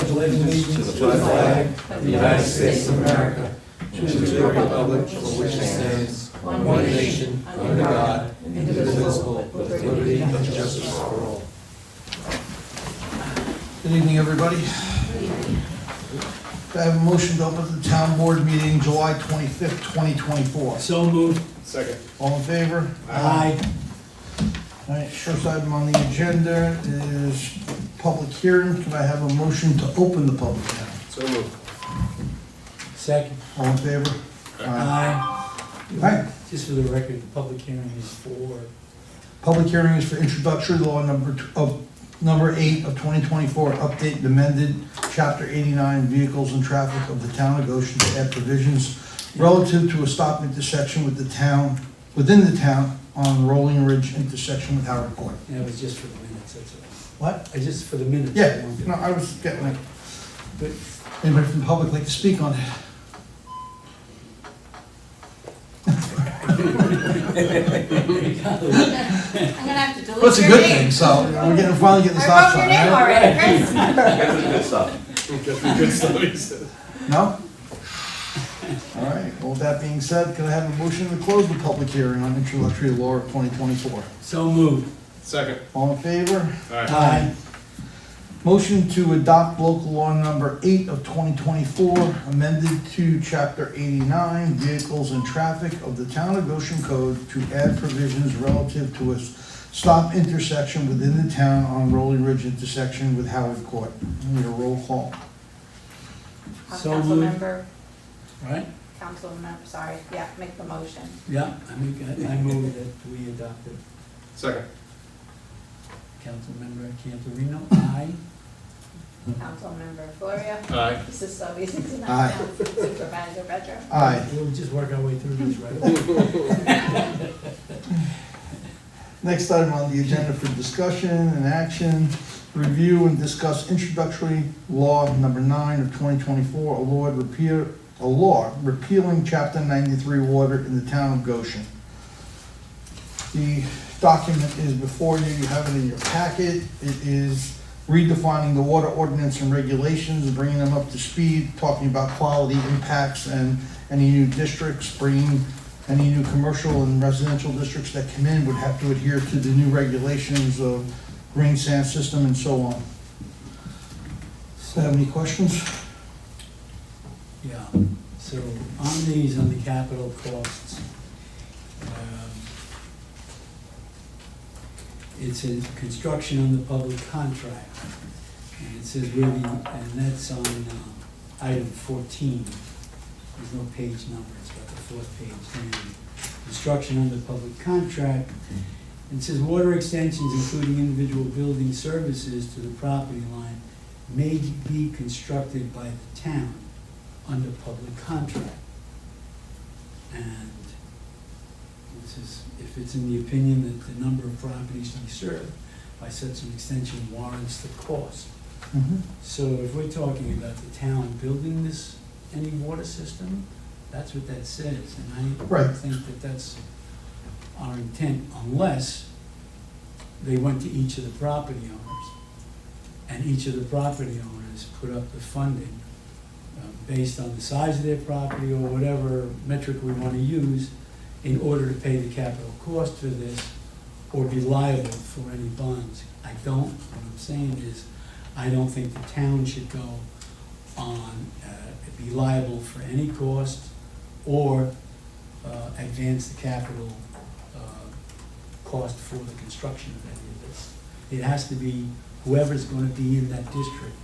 pledge allegiance to the flag of the United States of America, to the republic for which it stands, one nation, under God, indivisible, with liberty and justice for all. Good evening, everybody. I have a motion to open the town board meeting July 25th, 2024. So moved. Second. All in favor? Aye. All right, first item on the agenda is public hearing. Can I have a motion to open the public hearing? So moved. Second. All in favor? Aye. Aye. Just for the record, the public hearing is for... Public hearing is for introductory law number 8 of 2024, update the amended chapter 89 vehicles and traffic of the town of Goshen to add provisions relative to a stop intersection within the town on Rolling Ridge intersection with Howard Court. Yeah, it was just for the minutes, that's all. What? Just for the minutes. Yeah, no, I was getting it. But Anybody from the public like to speak on it? I'm gonna have to delete your name. Well, it's a good thing, so we're finally getting the stop I wrote sign, your name right? already, Chris. Good stuff. Good stuff, he said. No? All right, well, with that being said, can I have a motion to close the public hearing on introductory law of 2024? so moved. Second. All in favor? Aye. Motion to adopt local law number 8 of 2024, amended to chapter 89, vehicles and traffic of the town of Goshen Code to add provisions relative to a stop intersection within the town on Rolling Ridge intersection with Howard Court. Need a roll call. So moved. Councilmember, Right? sorry, yeah, make the motion. Yeah, I move that we adopt it. Second. Councilmember Cantorino, aye. Councilmember Florio. Aye. Mrs. Solis. Aye. Supervisor Bedrow. Aye. We'll just work our way through this, right? Next item on the agenda for discussion and action, review and discuss introductory law number 9 of 2024, a law repealing chapter 93 water in the town of Goshen. The document is before you, you have it in your packet. It is redefining the water ordinance and regulations, bringing them up to speed, talking about quality impacts and any new districts, bringing any new commercial and residential districts that come in would have to adhere to the new regulations of grain sand system and so on. Have any questions? Yeah, so on these, on the capital costs, it's a construction on the public contract. And it says where the, and that's on item 14. There's no page number, it's about the 4th page down. Construction on the public contract. And it says water extensions, including individual building services to the property line, may be constructed by the town under public contract. And this is, if it's in the opinion that the number of properties to be served by such an extension warrants the cost. So if we're talking about the town building this, any water system, that's what that says. And I Right. think that that's our intent, unless they went to each of the property owners, and each of the property owners put up the funding based on the size of their property or whatever metric we want to use in order to pay the capital cost for this or be liable for any bonds. What I'm saying is, I don't think the town should go on, be liable for any cost or advance the capital cost for the construction of any of this. It has to be whoever's going to be in that district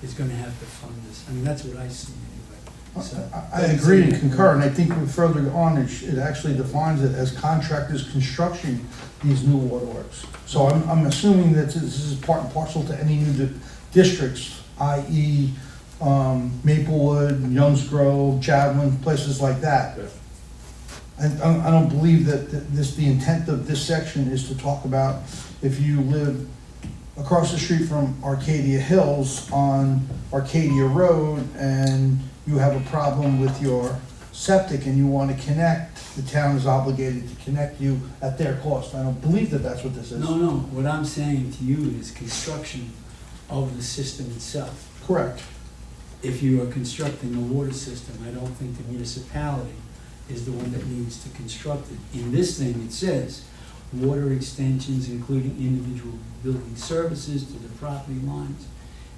is going to have to fund this. I mean, that's what I see anyway. So, I agree and concur, and I think further on, it actually defines it as contractors constructing these new waterworks. So I'm assuming that this is part and parcel to any new districts, i.e. Maplewood, Youngs Grove, Javelin, places like that. Yeah. And I don't believe that the intent of this section is to talk about if you live across the street from Arcadia Hills on Arcadia Road and you have a problem with your septic and you want to connect, the town is obligated to connect you at their cost. I don't believe that that's what this is. No, what I'm saying to you is construction of the system itself. Correct. If you are constructing a water system, I don't think the municipality is the one that needs to construct it. In this thing, it says, water extensions, including individual building services to the property lines,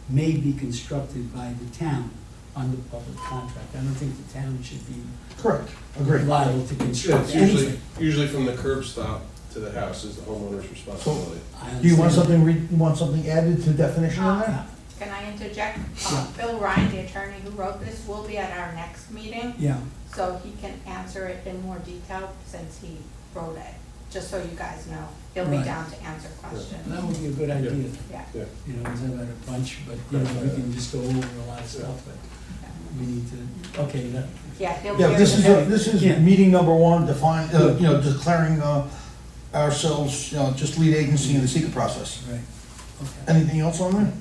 may be constructed by the town under public contract. I don't think the town should be Correct. Agreed. liable to Yeah, construct it's anything. usually from the curb stop to the house is the homeowner's responsibility. I Do you want understand. something added to definition in there? Can I interject? Yeah. Bill Ryan, the attorney who wrote this, will be at our next meeting, Yeah, so he can answer it in more detail since he wrote it, just so you guys know. He'll be Right. down to answer questions. that would be a good idea. Yeah. Yeah. You know, instead of a bunch, but, you know, we can just go over a lot of stuff, but we need to, okay, that, Yeah, he'll be Yeah, here. this is Yeah. meeting number one, define, declaring ourselves, just lead agency in the secret process. right, okay. Anything else on there?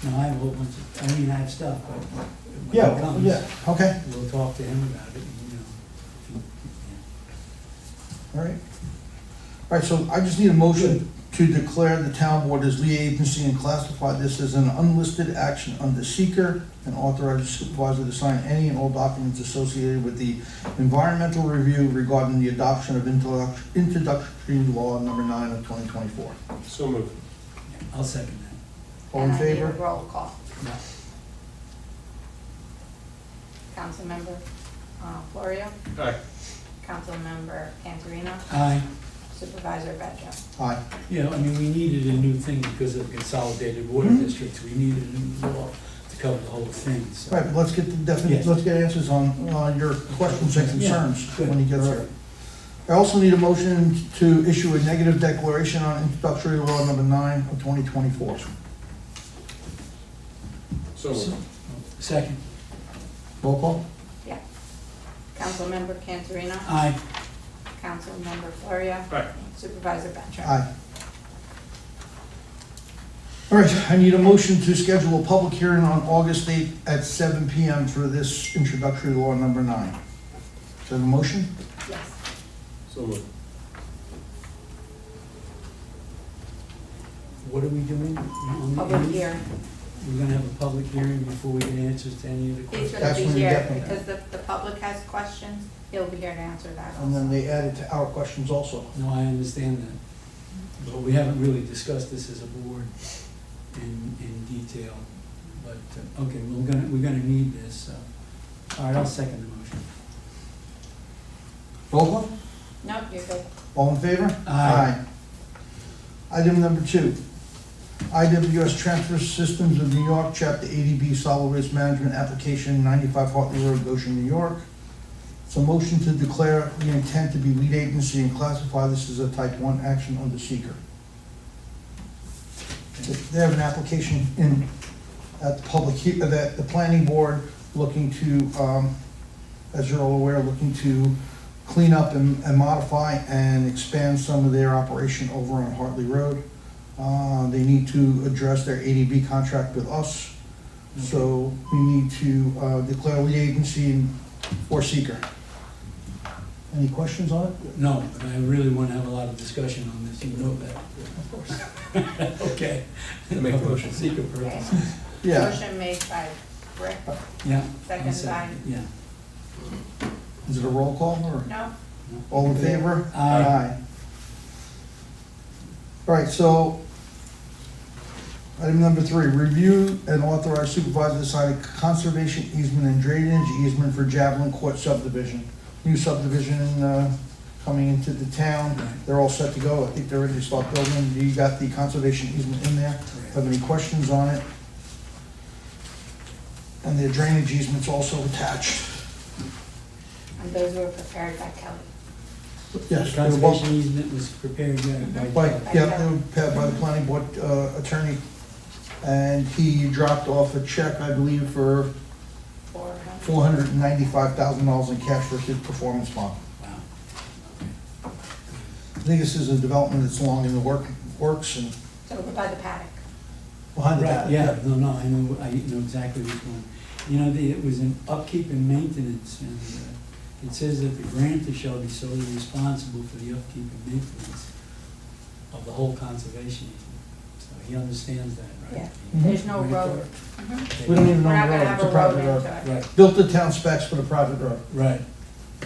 No, I have a whole bunch of, I mean, I have stuff, but when it Yeah, comes, yeah, okay, we'll talk to him about it, and, you know, if he- all right. All right, so I just need a motion to declare the town board as lead agency and classify this as an unlisted action under seeker and authorize the supervisor to sign any and all documents associated with the environmental review regarding the adoption of introductory law number 9 of 2024. So moved. yeah, I'll second that. All in And I need a favor? roll call. Yeah. Councilmember Florio, Aye. Councilmember Cantorino, Aye. Supervisor Betcha. Aye. Yeah, I mean, we needed a new thing because of consolidated water Mhm. districts, we needed a new law to cover the whole thing, so. Right, but let's get the Yes. let's get answers on your questions and concerns Yeah, good. when he gets All here. right. I also need a motion to issue a negative declaration on introductory law number 9 of 2024. So moved. Second. Roll call? Yeah. Councilmember Cantorino, Aye. Councilmember Florio, Aye. Supervisor Betcha. Aye. All right, I need a motion to schedule a public hearing on August 8th at 7 PM for this introductory law number 9. Is that a motion? Yes. So moved. What are we doing on the Public end? hearing. We're gonna have a public hearing before we get answers to any of the He's questions? gonna That's be when you here get them. because the public has questions. He'll be here to answer that And then also. they added to our questions also. No, I understand that, but we haven't really discussed this as a board in detail, but, okay, we're gonna need this, so. All right, I'll second the motion. Roll call? Nope, you're good. All in favor? Aye. Item number 2, IWS Transfer Systems of New York, Chapter 80B Solid Waste Management Application, 95 Hartley Road, Goshen, New York. It's a motion to declare the intent to be lead agency and classify this as a type 1 action under seeker. They have an application in, at the that the planning board looking to, as you're all aware, looking to clean up and modify and expand some of their operation over on Hartley Road. They need to address their ADB contract with us, so we need to declare lead agency for seeker. Any questions on it? No, but I really wanna have a lot of discussion on this, you know that. Of course. Okay. I make the motion. Secret purposes. Yeah, Motion made by Rick, Yeah. I'll second by, Yeah. is it a roll call or? no, All in favor? Aye. All right, so, item number 3, review and authorize supervisor to sign a conservation easement and drainage easement for Javelin Court subdivision. New subdivision coming into the town. Right. They're all set to go. I think they're ready to start building. You got the conservation easement in there. Have any questions on it? And the drainage easement's also attached. and those were prepared by Kelly. Yes, The they were both- conservation easement was prepared, yeah, By, by. yeah, they were prepared by the planning board attorney, and he dropped off a check, I believe, for $495,000 in cash for his performance bond. Wow. I think this is a development that's long in the works and So over by the paddock. behind the Right, back. yeah, no, I know exactly which one. You know, it was an upkeep and maintenance, and it says that the grantor shall be solely responsible for the upkeep and maintenance of the whole conservation easement. So he understands that, right? Yeah, there's no Ready for road. it? Mhm. We don't even know We're not the gonna road, have it's a a private road road. into it. Right, Built to town specs for the private road. right,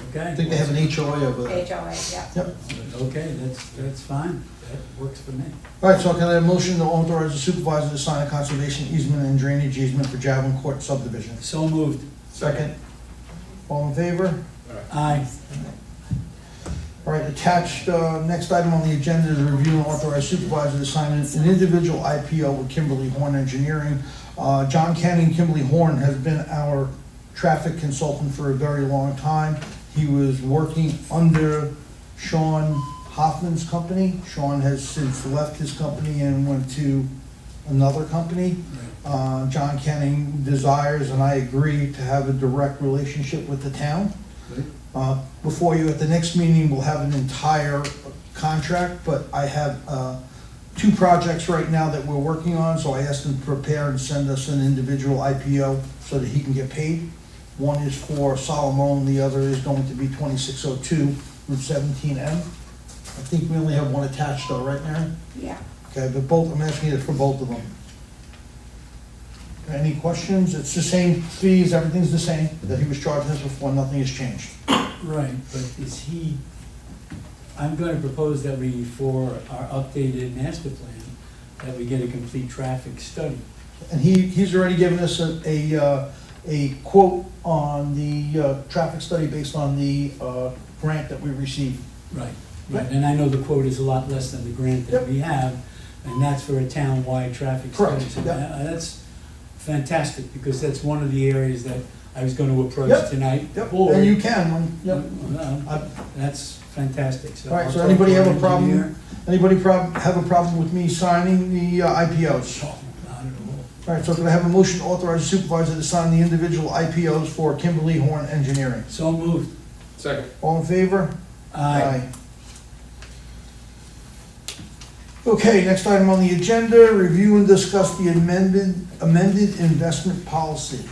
okay. I think they have an HOA over there. HOA, yeah. Yep. Okay, that's fine, that works for me. All right, so can I have a motion to authorize the supervisor to sign a conservation easement and drainage easement for Javelin Court subdivision? So moved. Second. All in favor? Aye. All right, attached, next item on the agenda is review and authorize supervisor to sign an individual IPO with Kimberly Horn Engineering. John Canning Kimberly Horn has been our traffic consultant for a very long time. He was working under Sean Hoffman's company. Sean has since left his company and went to another company. John Canning desires, and I agree, to have a direct relationship with the town. Before you, at the next meeting, we'll have an entire contract, but I have two projects right now that we're working on, so I asked him to prepare and send us an individual IPO so that he can get paid. One is for Solomon, the other is going to be 2602 Route 17M. I think we only have one attached though, right, Mary? Yeah. Okay, but both, I'm asking it for both of them. Any questions? It's the same fees, everything's the same that he was charging us before, nothing has changed. Right, but is he, I'm gonna propose that we, for our updated master plan, that we get a complete traffic study. And he's already given us a quote on the traffic study based on the grant that we received. Right, right, and I know the quote is a lot less than the grant that Yep. we have, and that's for a town-wide traffic study. Correct, So yep. That's fantastic, because that's one of the areas that I was gonna approach Yep, tonight. Yep, Or- and you can, yep. That's fantastic, so. All right, I'll so talk anybody to our have a problem? engineer. Anybody have a problem with me signing the IPOs? Oh, not at all. All right, so can I have a motion to authorize the supervisor to sign the individual IPOs for Kimberly Horn Engineering? So moved. Second. All in favor? Aye. Okay, next item on the agenda, review and discuss the amended investment policy.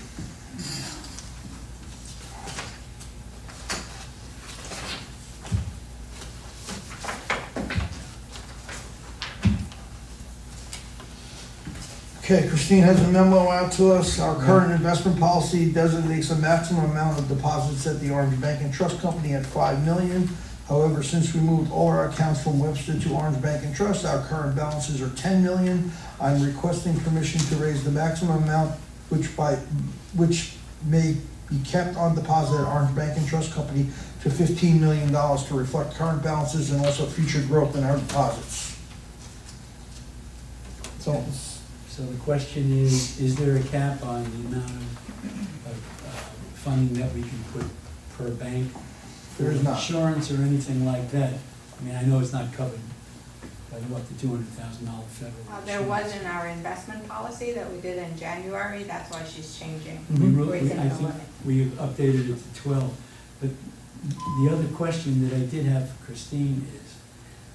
Okay, Christine has a memo out to us. Our current investment policy designates a maximum amount of deposits at the Orange Bank and Trust Company at $5 million. However, since we moved all our accounts from Webster to Orange Bank and Trust, our current balances are $10 million. I'm requesting permission to raise the maximum amount which may be kept on deposit at Orange Bank and Trust Company to $15 million to reflect current balances and also future growth in our deposits. So the question is there a cap on the amount of funding that we can put per bank? There is not. Insurance or anything like that? I mean, I know it's not covered by what, the $200,000 federal. There insurance. was in our investment policy that we did in January, that's why she's changing. We wrote- Raising I the think limit. we updated it to 12. But the other question that I did have for Christine is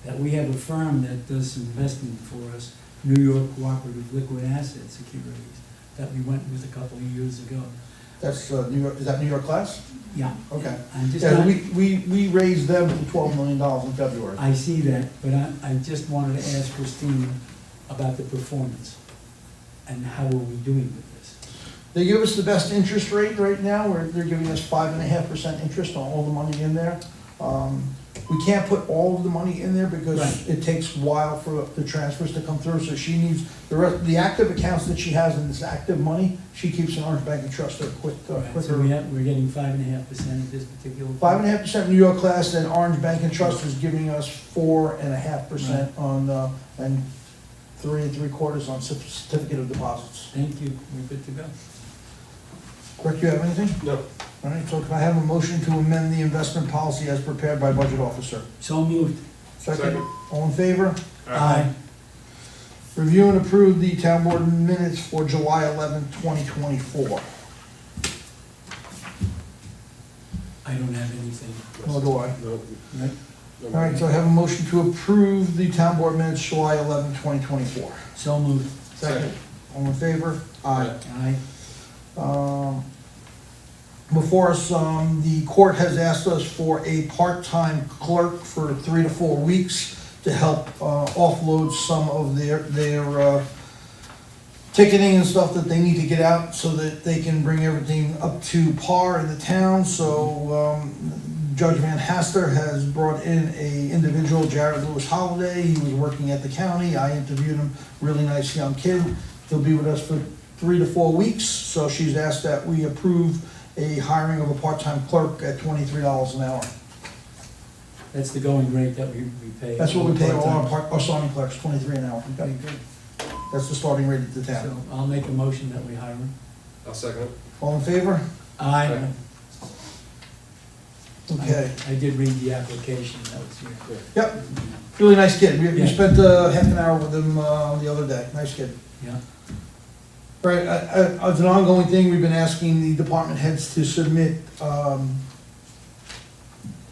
that we have a firm that does some investing for us, New York Cooperative Liquid Asset Securities, that we went with a couple of years ago. That's New York, is that New York class? Yeah. Okay. I'm just Yeah, not, we raised them to $12 million in February. I see that, but I just wanted to ask Christine about the performance and how are we doing with this? They give us the best interest rate right now, where they're giving us 5.5% interest on all the money in there. We can't put all of the money in there because Right. it takes a while for the transfers to come through, so she needs, the active accounts that she has in this active money, she keeps in Orange Bank and Trust her Right, so quicker. we're getting 5.5% at this particular. 5.5% New York class, and Orange Bank and Trust is giving us 4.5% on, and 3 3/4 on certificate of deposits. Thank you, we're good to go. Rick, you have anything? No. All right, so can I have a motion to amend the investment policy as prepared by Budget Officer? So moved. Second. All in favor? Aye. Review and approve the town board minutes for July 11, 2024. I don't have anything. Nor do I. No. Right? All right, so I have a motion to approve the town board minutes July 11, 2024. So moved. Second. All in favor? Aye. Aye. Before us, the court has asked us for a part-time clerk for 3 to 4 weeks. to help offload some of their ticketing and stuff that they need to get out so that they can bring everything up to par in the town. So Judge Van Haster has brought in a individual, Jared Lewis Holiday. He was working at the county. I interviewed him, really nice young kid. He'll be with us for 3 to 4 weeks. So she's asked that we approve a hiring of a part-time clerk at $23 an hour. That's the going rate that we pay. That's what we pay all part-time. our starting clerks, $23 an hour. Okay, good. That's the starting rate at the So town. I'll make a motion that we hire him. I'll second it. All in favor? Aye. Okay. I did read the application, that was here. Yep, really nice kid. We Yeah. spent half an hour with him the other day. Nice kid. Yeah, All right, as an ongoing thing, we've been asking the department heads to submit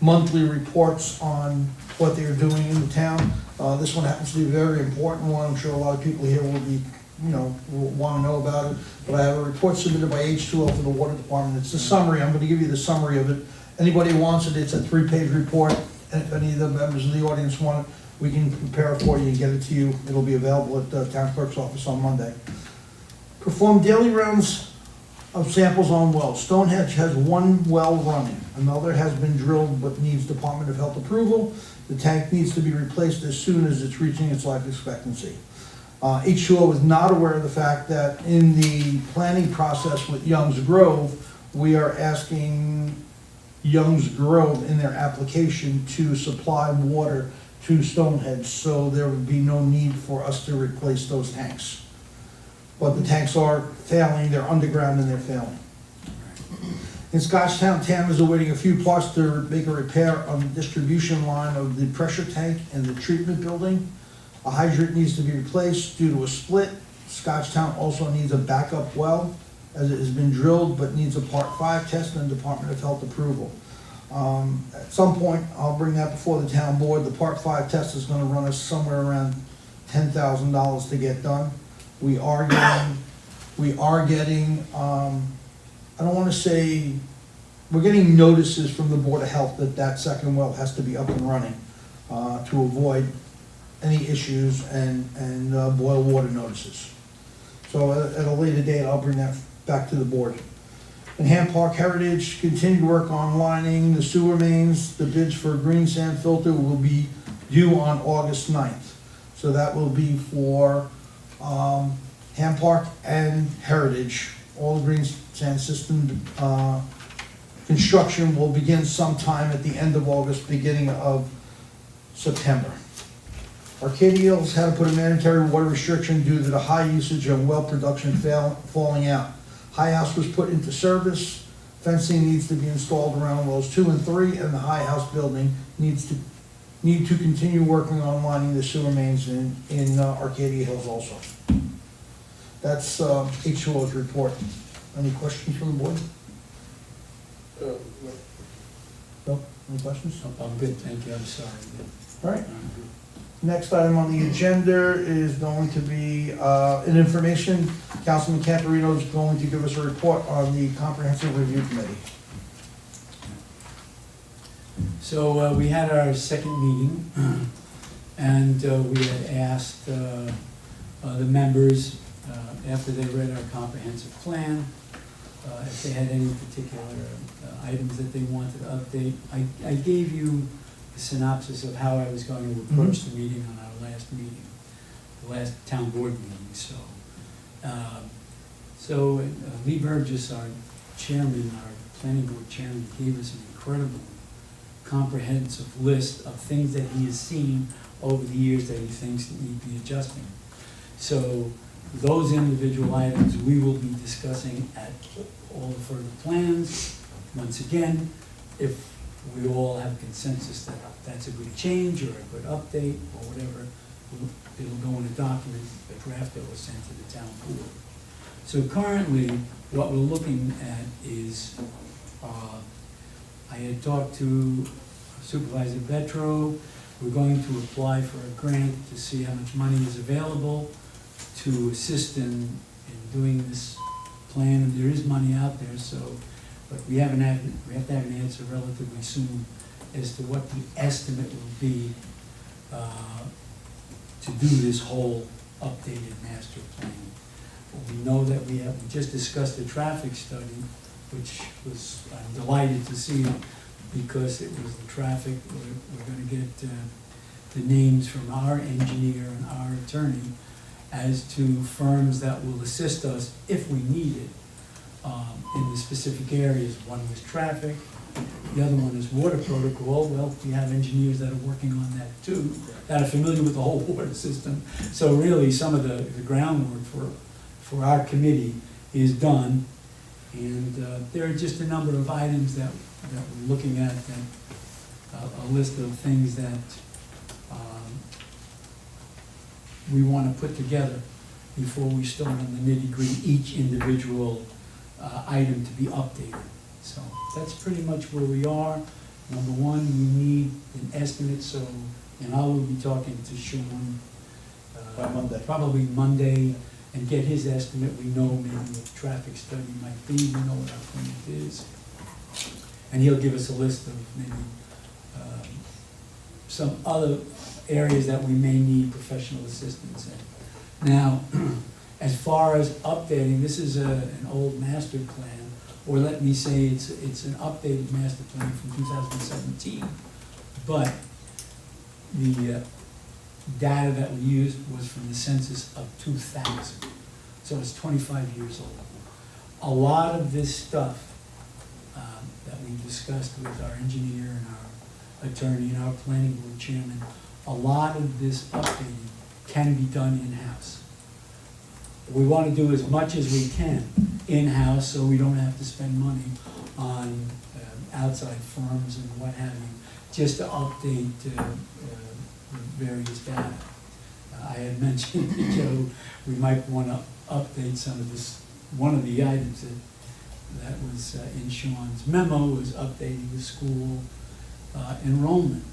monthly reports on what they're doing in the town. This one happens to be a very important one. I'm sure a lot of people here will be, will want to know about it. But I have a report submitted by H2O for the water department. It's the summary. I'm going to give you the summary of it. Anybody who wants it, it's a 3-page report. And if any of the members of the audience want it, we can prepare it for you and get it to you. It'll be available at the town clerk's office on Monday. Perform daily rounds of samples on wells. Stonehenge has 1 well running. Another has been drilled but needs Department of Health approval. The tank needs to be replaced as soon as it's reaching its life expectancy. H2O is not aware of the fact that in the planning process with Young's Grove, we are asking Young's Grove in their application to supply water to Stonehenge, so there would be no need for us to replace those tanks. But the tanks are failing, they're underground and they're failing. In Scotchtown, TAM is awaiting a few parts to make a repair on the distribution line of the pressure tank and the treatment building. A hydrant needs to be replaced due to a split. Scotchtown also needs a backup well, as it has been drilled, but needs a Part 5 test and Department of Health approval. At some point, I'll bring that before the town board. The Part 5 test is gonna run us somewhere around $10,000 to get done. We are getting, I don't wanna say, we're getting notices from the Board of Health that that second well has to be up and running, to avoid any issues and boil water notices. So at a later date, I'll bring that back to the board. In Ham Park Heritage, continued work on lining the sewer mains. The bids for green sand filter will be due on August 9th. So that will be for Ham Park and Heritage. All the green sand system construction will begin sometime at the end of August, beginning of September. Arcadia Hills had to put a mandatory water restriction due to the high usage of well production falling out. High House was put into service. Fencing needs to be installed around wells 2 and 3, and the High House building need to continue working on lining the sewer mains in Arcadia Hills also. That's H2O's report. Any questions from the board? No? Any questions? I'm good, thank you, I'm sorry. All right. Next item on the agenda is going to be an information. Councilman Camperino is going to give us a report on the Comprehensive Review Committee. So we had our second meeting, and we had asked the members, after they read our comprehensive plan, if they had any particular items that they wanted to update. I gave you the synopsis of how I was going to approach the meeting on our last meeting, the last town board meeting. So Lee Burgess, our chairman, our planning board chairman, gave us an incredible comprehensive list of things that he has seen over the years that he thinks need to be adjusting. So those individual items we will be discussing at all the further plans. Once again, if we all have consensus that that's a good change or a good update or whatever, it'll go in a document, a draft that was sent to the town board. So currently, what we're looking at is, I had talked to Supervisor Vetro. We're going to apply for a grant to see how much money is available to assist in doing this plan. And there is money out there, so, but we have to have an answer relatively soon as to what the estimate will be to do this whole updated master plan. We know that we just discussed a traffic study, which was, I'm delighted to see it, because it was the traffic. We're gonna get the names from our engineer and our attorney as to firms that will assist us if we need it in the specific areas. One was traffic, the other one is water protocol. Well, we have engineers that are working on that too, that are familiar with the whole water system. So really, some of the groundwork for our committee is done. And there are just a number of items that we're looking at, a list of things that we want to put together before we start on the nitty-gritty, each individual item to be updated. So that's pretty much where we are. Number one, we need an estimate, so, and I will be talking to Sean By Monday. probably Monday, and get his estimate. We know maybe what the traffic study might be, we know what our plan is. And he'll give us a list of maybe some other areas that we may need professional assistance in. Now, as far as updating, this is an old master plan, or let me say it's an updated master plan from 2017, but the data that we used was from the census of 2000, so it's 25 years old. A lot of this stuff that we discussed with our engineer and our attorney and our planning board chairman, a lot of this updating can be done in-house. We want to do as much as we can in-house, so we don't have to spend money on outside firms and what have you, just to update various data. I had mentioned to Joe, we might want to update some of this. One of the items that was in Sean's memo was updating the school enrollment.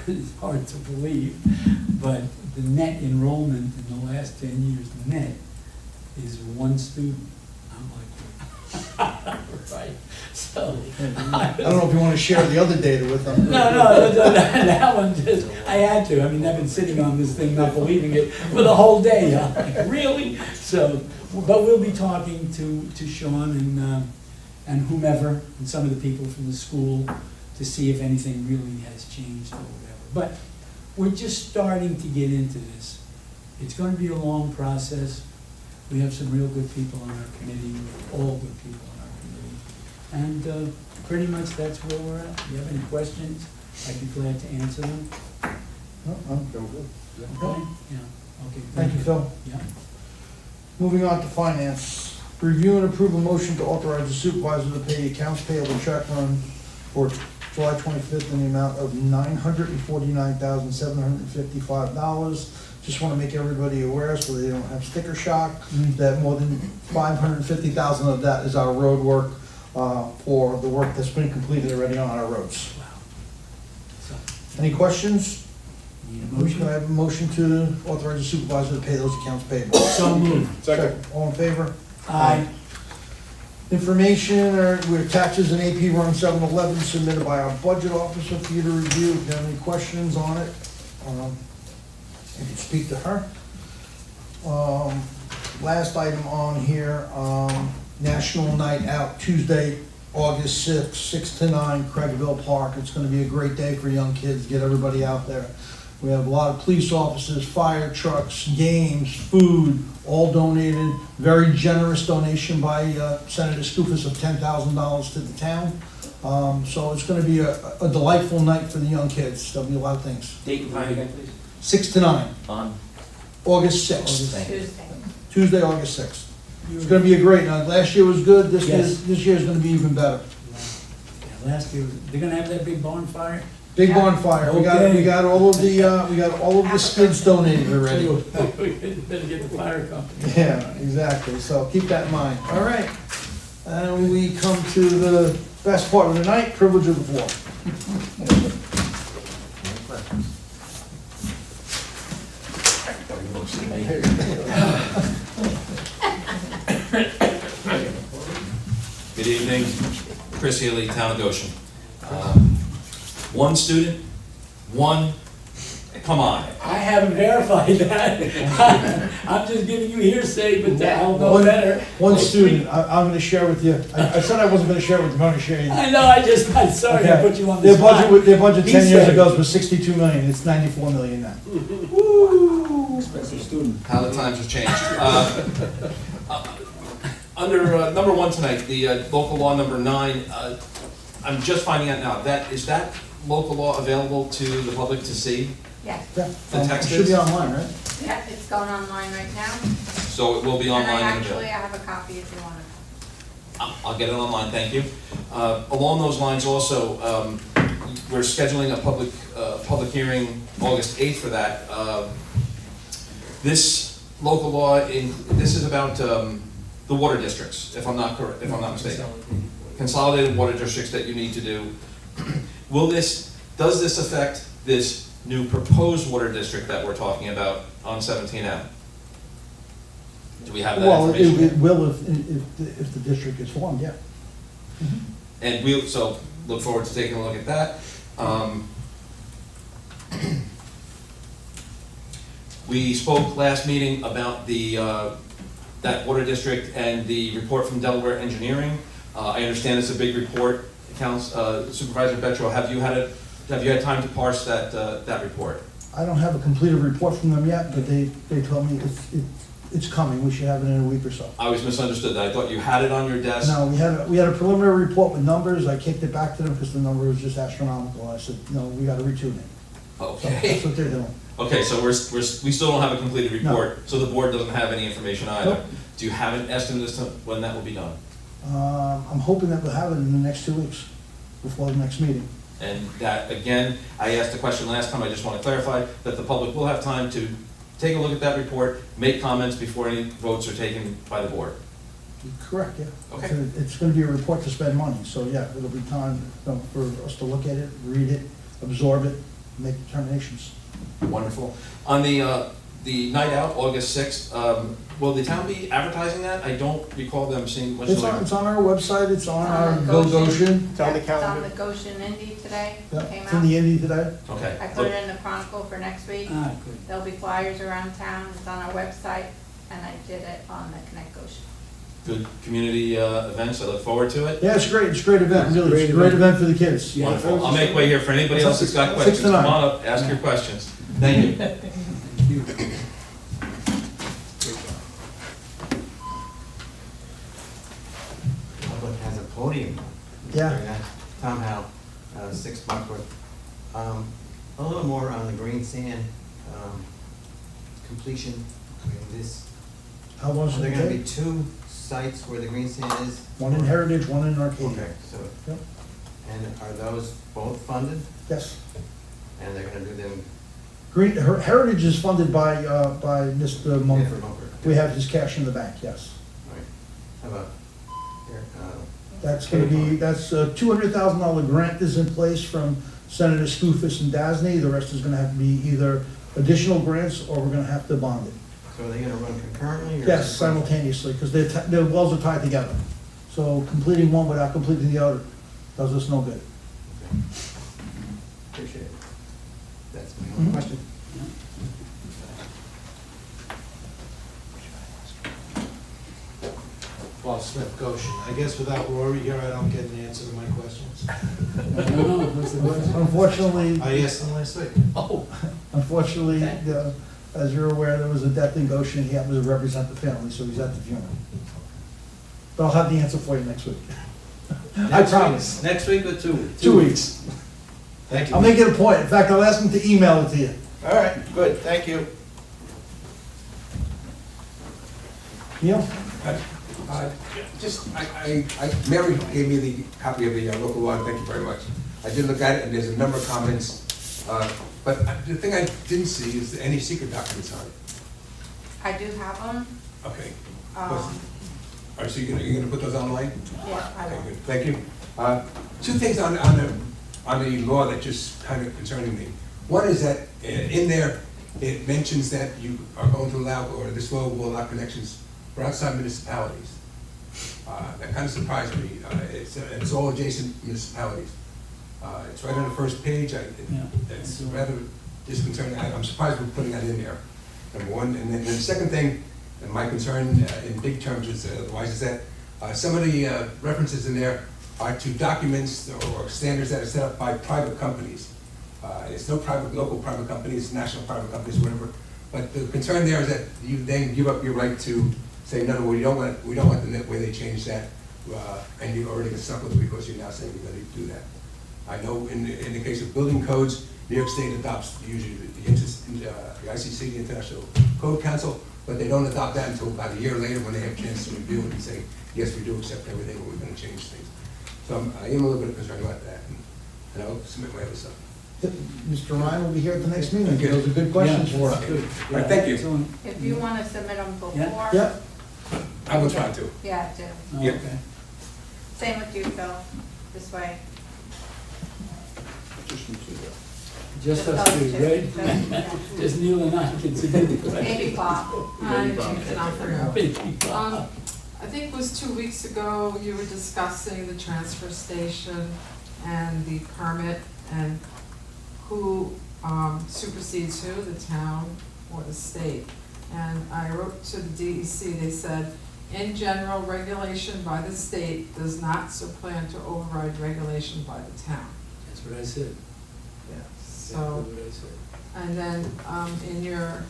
It's hard to believe, but the net enrollment in the last 10 years, the net, is one student. I'm like, right, so. I don't know if you want to share the other data with them. No, that one just, I had to. I mean, I've been sitting on this thing, not believing it, for the whole day. I'm like, really? So, but we'll be talking to Sean and whomever, and some of the people from the school, to see if anything really has changed or whatever. But we're just starting to get into this. It's going to be a long process. We have some real good people on our committee, all good people on our committee. And pretty much that's where we're at. If you have any questions, I'd be glad to answer them. No, I'm good. Okay? Yeah, okay. Thank you, Phil. Yeah. Moving on to finance. Review and approve a motion to authorize the supervisor to pay accounts payable check run for July 25th in the amount of $949,755. Just want to make everybody aware, so they don't have sticker shock, that more than $550,000 of that is our road work for the work that's been completed already on our roads. Wow. So, Any questions? need a Can motion? I have a motion to authorize the supervisor to pay those accounts payable? So moved. Second. All in favor? Aye. Information, where taxes and AP run 711 submitted by our budget officer for you to review. If you have any questions on it, you can speak to her. Last item on here, National Night Out, Tuesday, August 6th, 6 to 9, Craigville Park. It's gonna be a great day for young kids, get everybody out there. We have a lot of police officers, fire trucks, games, food, all donated. Very generous donation by Senator Skoufis of $10,000 to the town. So it's gonna be a delightful night for the young kids. There'll be a lot of things. Date and time again, please. 6 to 9, On. August 6th, Thank you. Tuesday. Tuesday, August 6th. It's gonna be a great night. Last year was good, this Yes. year's gonna be even better. Yeah, last year, they're gonna have that big bonfire? Big bonfire. We Okay. got all of the skids donated already. We better get the fire company. Yeah, exactly. So keep that in mind. All right. And we come to the best part of the night, privilege of the floor. Good evening, Chris Healy, Town of Goshen. One student, one Come on. I haven't verified that. I'm just giving you hearsay, but I'll know better. One student, I'm gonna share with you, I said I wasn't gonna share with you, but I'm gonna share you. I know, I'm sorry to Okay. put you on the spot. Their budget He 10 years said- ago was 62 million, it's 94 million now. Woo! Expensive student. How the times have changed. Under number 1 tonight, the local law number 9, I'm just finding out now, is that local law available to the public to see? Yes, Yeah, The text it should be is? online, right? yeah, it's going online right now. So it will be And online I and actually, I available. have a copy if you want it. I'll get it online, thank you. Along those lines also, we're scheduling a public hearing August 8th for that. This local law, this is about the water districts, if I'm not correct, if I'm not mistaken. Consolidated water districts that you need to do. Does this affect this new proposed water district that we're talking about on 17M? Do we have that Well, information? it will if the district is formed, yeah. And so look forward to taking a look at that. We spoke last meeting about that water district and the report from Delaware Engineering. I understand it's a big report. Supervisor Betro, have you had time to parse that report? I don't have a completed report from them yet, but they told me it's coming, we should have it in a week or so. I was misunderstood. I thought you had it on your desk. No, we had a preliminary report with numbers, I kicked it back to them because the number was just astronomical, I said, no, we gotta retune it. So Okay. that's what they're doing. Okay, so we still don't have a completed report, so the board doesn't have any information either. Nope. Do you have an estimate as to when that will be done? I'm hoping that we'll have it in the next 2 weeks, before the next meeting. And that, again, I asked the question last time, I just want to clarify that the public will have time to take a look at that report, make comments before any votes are taken by the board. Correct, yeah. Okay. It's gonna be a report to spend money, so yeah, it'll be time for us to look at it, read it, absorb it, make determinations. Wonderful. On the night out, August 6th, will the town be advertising that? I don't recall them seeing much. It's on our website, it's on our On Go Goshen. Goshen. It's on the Yeah, It's on calendar. the Goshen Indy today, Yeah, came it's in the out. Indy today. Okay. I put it in the Chronicle for next week. Ah, good. There'll be flyers around town, it's on our website, and I did it on the Connect Goshen. Good community events, I look forward to it. Yeah, it's a great event, really, it's a great event for the kids. Yeah. Wonderful. I'll make way here for anybody else that's got 6 questions. to Come 9. on up, ask your questions. Thank you. Public has a podium. Yeah. During that town hall, 6 months worth. A little more on the green sand, completion. I mean, How was are there gonna be it? 2 sites where the green sand is? One in Heritage, one in Arcadia. Okay, so, Yep. and are those both funded? Yes. And they're gonna do them? Heritage is funded by Mr. Mumford. Mumford. We have his cash in the bank, yes. Right. How about, here, That's gonna be, that's a $200,000 grant is in place from Senator Skoufis and Dasney. The rest is gonna have to be either additional grants or we're gonna have to bond it. so are they gonna run concurrently? or Yes, simultaneously, because their wells are tied together. So completing one without completing the other does us no good. Okay. Appreciate it. That's my only Mhm. question. Paul Smith, Goshen. I guess without Rory here, I don't get an answer to my questions. No, what's the question? Unfortunately, I asked them last week. Oh, unfortunately, as you're aware, there was a death in Goshen. He happens to represent the family, so he's at the funeral. But I'll have the answer for you next week. I promise. Next week or 2 weeks? 2 weeks. Thank you. I'll make it a point. In fact, I'll ask him to email it to you. All right, good, thank you. Neil? Mary gave me the copy of the local law, thank you very much. I did look at it, and there's a number of comments, but the thing I didn't see is any secret documents on it. I do have them, Okay. um, All right, so you're gonna put those online? yeah, I Okay, will. good, thank you. 2 things on the law that just kind of concerning me. One is that in there, it mentions that you are going to allow, or this law will allow connections for outside municipalities. That kind of surprised me. It's all adjacent municipalities. It's right on the first page. Yeah. It's rather just concerned, I'm surprised we're putting that in there, number one. And then the second thing, and my concern in big terms is, otherwise, is that some of the references in there are to documents or standards that are set up by private companies. It's no local private companies, national private companies, whatever. But the concern there is that you then give up your right to say, no, we don't want the way they change that, and you already get stuck with it because you're now saying you're going to do that. I know in the case of building codes, New York State adopts usually the ICC, the International Code Council, but they don't adopt that until about a year later when they have a chance to review it and say, yes, we do accept everything, but we're going to change things. So I am a little bit concerned about that, and I'll submit my other stuff. Mr. Ryan will be here at the next meeting. Okay. Those are good questions Yeah, for that's us. good. All right, thank you. Excellent. If you wanna submit them before. Yep. I will try to. Yeah, do. Oh, Yeah. okay. Same with you, Phil, this way. Just us those two, two. right? Yeah. Just Neil and I can submit the question. Maybe Bob. Hi, James and Alfredo. Maybe Bob. I think it was 2 weeks ago, you were discussing the transfer station and the permit and who supersedes who, the town or the state. And I wrote to the DEC, they said, in general, regulation by the state does not supplant or override regulation by the town. That's what I said. So, That's what I said. and then in your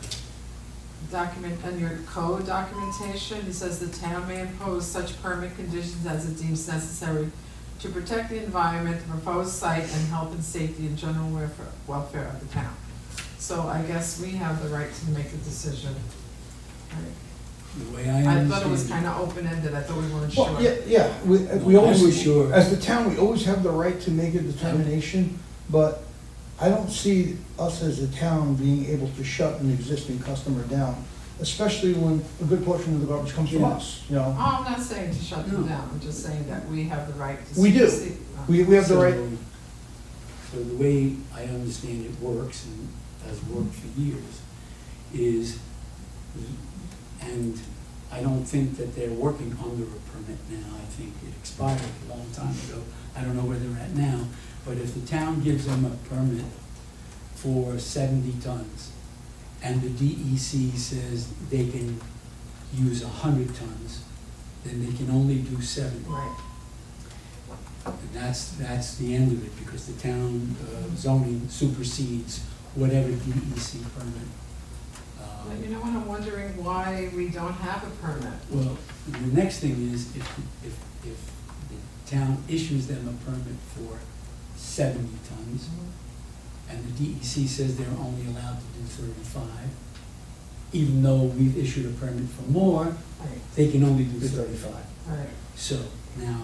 document, in your code documentation, it says the town may impose such permit conditions as it deems necessary to protect the environment, the proposed site, and health and safety and general welfare of the town. So I guess we have the right to make the decision. Right? The way I understand. I thought it was kind of open-ended, I thought we weren't sure. Well, yeah, we No, I always, was sure. as the town, we always have the right to make a determination, but I don't see us as a town being able to shut an existing customer down, especially when a good portion of the garbage comes from Yeah. us, you know? Oh, I'm not saying to shut them No. down, I'm just saying that we have the right to. We do. see- We have the So- right, So the way I understand it works, and has worked for years, is, and I don't think that they're working under a permit now. I think it expired a long time ago. I don't know where they're at now, but if the town gives them a permit for 70 tons, and the DEC says they can use 100 tons, then they can only do 70. Right. And that's the end of it, because the town zoning supersedes whatever DEC permit. But you know what, I'm wondering why we don't have a permit. Well, the next thing is, if the town issues them a permit for 70 tons, and the DEC says they're only allowed to do 35, even though we've issued a permit for more, Right, they can only do 35. right. So now,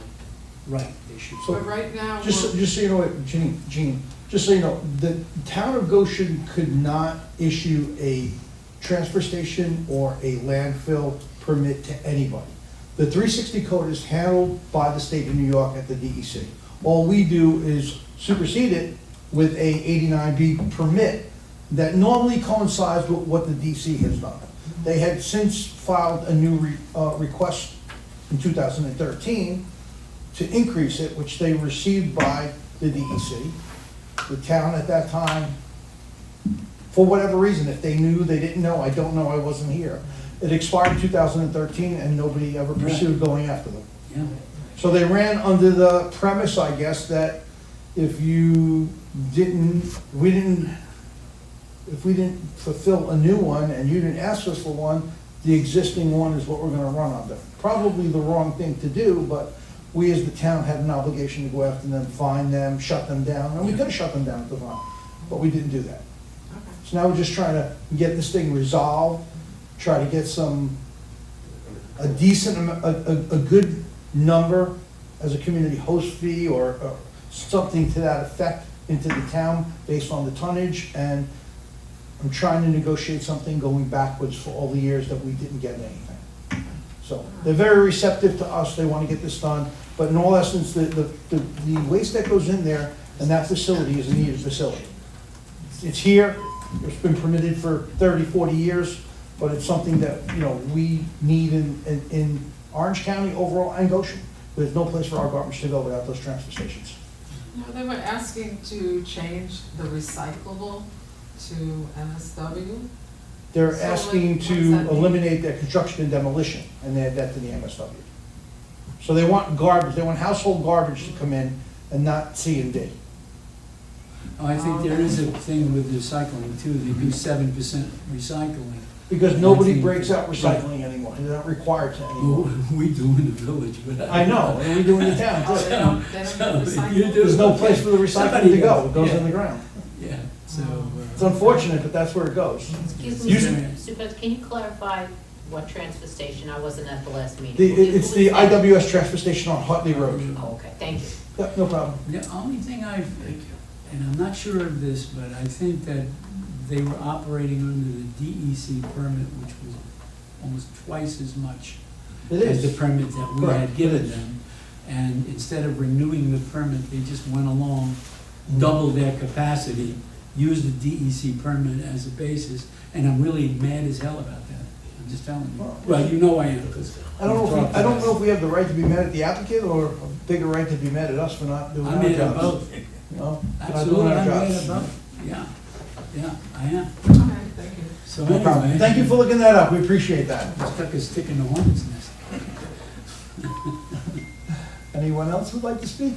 right, they should. So- But right now, just so you know what, Gene, just so you know, the town of Goshen could not issue a transfer station or a landfill permit to anybody. The 360 code is handled by the state of New York at the DEC. All we do is supersede it with a 89B permit that normally coincides with what the DC has done. They had since filed a new request in 2013 to increase it, which they received by the DEC. The town at that time, for whatever reason, if they knew, they didn't know, I don't know, I wasn't here. It expired in 2013 and nobody ever pursued going after them. Yeah. So they ran under the premise, I guess, that if you didn't, if we didn't fulfill a new one and you didn't ask us for one, the existing one is what we're gonna run under. Probably the wrong thing to do, but we as the town had an obligation to go after them, find them, shut them down, and we could have shut them down at the time, but we didn't do that. okay. So now we're just trying to get this thing resolved, try to get a decent, a good number as a community host fee or something to that effect into the town based on the tonnage, and I'm trying to negotiate something going backwards for all the years that we didn't get anything. So they're very receptive to us, they want to get this done, but in all essence, the waste that goes in there and that facility is a needed facility. It's here, it's been permitted for 30, 40 years, but it's something that, you know, we need in Orange County overall and Goshen. There's no place for our garbage to go without those transfer stations. No, they were asking to change the recyclable to MSW? They're So asking what does to that mean? eliminate their construction and demolition and add that to the MSW. So they want garbage, they want household garbage to come in and not C and D. Oh, I think there is a thing with recycling too, they do 7% recycling. Because nobody think- breaks out recycling anymore, they're not required to anymore. Well, we do in the village, but. I know, and we do in the town Oh, too. they don't get So, if recycled? you do- There's no place for the recycling Somebody to go, does, it goes yeah. in the ground. Yeah, so. It's unfortunate, but that's where it goes. Excuse Usually- me, Supervisor, can you clarify what transfer station? I wasn't at the last meeting. It's the IWS transfer station on Hartley Road. Oh, okay, thank you. Yep, no problem. The only thing and I'm not sure of this, but I think that they were operating under the DEC permit, which was almost twice as much It as the is. permit that we Correct, had it given is. them. And instead of renewing the permit, they just went along, doubled their capacity, used the DEC permit as a basis, and I'm really mad as hell about that. I'm just telling you. Well, you know I am, because. I don't know if we have the right to be mad at the applicant or a bigger right to be mad at us for not doing I'm our mad at jobs. both. You know, for not doing Absolutely, our I'm mad jobs. at both. Yeah, yeah, I am. Okay, thank you. So No problem. anyway. Thank you for looking that up, we appreciate that. This stuck a stick in the hornet's nest. Anyone else would like to speak?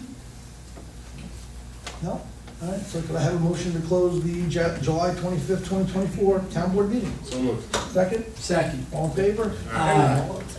No? All right, so could I have a motion to close the July 25th, 2024 town board meeting? So moved. Second? Second. All in favor? Aye. Well, it's